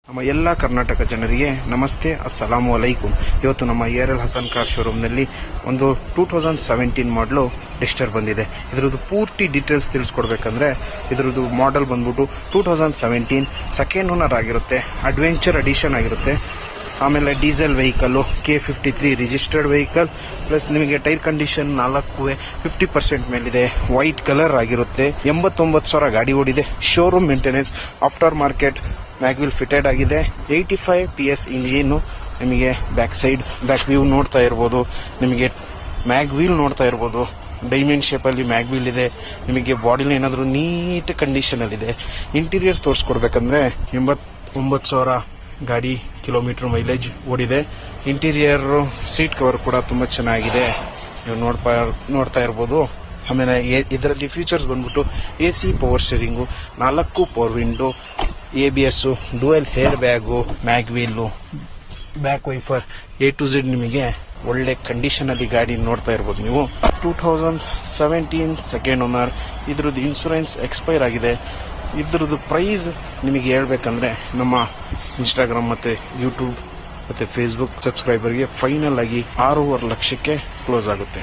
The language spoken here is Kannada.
ನಮ್ಮ ಎಲ್ಲ ಕರ್ನಾಟಕ ಜನರಿಗೆ ನಮಸ್ತೆ, ಅಸ್ಸಲಾಮು ಅಲೈಕುಂ. ಇವತ್ತು ನಮ್ಮ ARL ಹಸನ್ ಕಾರ್ ಶೋರೂಮ್ನಲ್ಲಿ ಒಂದು 2017 ಮಾಡಲು ಡಿಸ್ಟರ್ ಬಂದಿದೆ. ಇದರದ್ದು ಪೂರ್ತಿ ಡೀಟೇಲ್ಸ್ ತಿಳಿಸ್ಕೊಡ್ಬೇಕಂದ್ರೆ ಇದರದ್ದು ಮಾಡೆಲ್ ಬಂದ್ಬಿಟ್ಟು 2017 ಸೆಕೆಂಡ್ ಓನರ್ ಆಗಿರುತ್ತೆ, ಅಡ್ವೆಂಚರ್ ಎಡಿಷನ್ ಆಗಿರುತ್ತೆ. ಆಮೇಲೆ diesel vehicle, K53 registered vehicle, plus ನಿಮಗೆ ಟೈರ್ ಕಂಡೀಷನ್ 50% ಮೇಲಿದೆ. ವೈಟ್ ಕಲರ್ ಆಗಿರುತ್ತೆ. 89,000 ಗಾಡಿ ಓಡಿದೆ. Showroom maintenance, after market mag wheel fitted ಆಗಿದೆ. 85 PS ಇಂಜಿನ್. ನಿಮಗೆ ಬ್ಯಾಕ್ ವ್ಯೂ ನೋಡ್ತಾ ಇರ್ಬೋದು. ನಿಮಗೆ ಮ್ಯಾಗ್ವಿಲ್ ನೋಡ್ತಾ ಇರ್ಬೋದು. ಡೈಮಂಡ್ ಶೇಪಲ್ಲಿ ಮ್ಯಾಗ್ವಿಲ್ ಇದೆ. ನಿಮಗೆ ಬಾಡಿಲಿ ಏನಾದರೂ ನೀಟ್ ಕಂಡೀಷನಲ್ಲಿದೆ. ಇಂಟೀರಿಯರ್ ತೋರಿಸ್ಕೊಡ್ಬೇಕಂದ್ರೆ 89,000 ಗಾಡಿ ಕಿಲೋಮೀಟರ್ ಮೈಲೇಜ್ ಓಡಿದೆ. ಇಂಟೀರಿಯರ್ ಸೀಟ್ ಕವರ್ ಕೂಡ ತುಂಬ ಚೆನ್ನಾಗಿದೆ, ನೀವು ನೋಡ್ತಾ ಇರ್ಬೋದು. ಆಮೇಲೆ ಇದರಲ್ಲಿ ಫೀಚರ್ಸ್ ಬಂದ್ಬಿಟ್ಟು AC power steering, 4 power window, ABS, dual air bag, mag wheel, back wiper, A to Z ನಿಮಗೆ ಒಳ್ಳೆ ಕಂಡೀಷನಲ್ಲಿ ಗಾಡಿ ನೋಡ್ತಾ ಇರ್ಬೋದು ನೀವು. 2017 ಸೆಕೆಂಡ್ ಓನರ್. ಇದ್ರದ್ದು ಇನ್ಶೂರೆನ್ಸ್ ಎಕ್ಸ್ಪೈರ್ ಆಗಿದೆ. ಇದ್ರದ್ದು ಪ್ರೈಸ್ ನಿಮಗೆ ಹೇಳ್ಬೇಕಂದ್ರೆ ನಮ್ಮ ಇನ್ಸ್ಟಾಗ್ರಾಮ್ ಮತ್ತು ಯೂಟ್ಯೂಬ್ ಮತ್ತು ಫೇಸ್ಬುಕ್ ಸಬ್ಸ್ಕ್ರೈಬರ್ಗೆ ಫೈನಲ್ ಆಗಿ 6.5 ಲಕ್ಷಕ್ಕೆ ಕ್ಲೋಸ್ ಆಗುತ್ತೆ.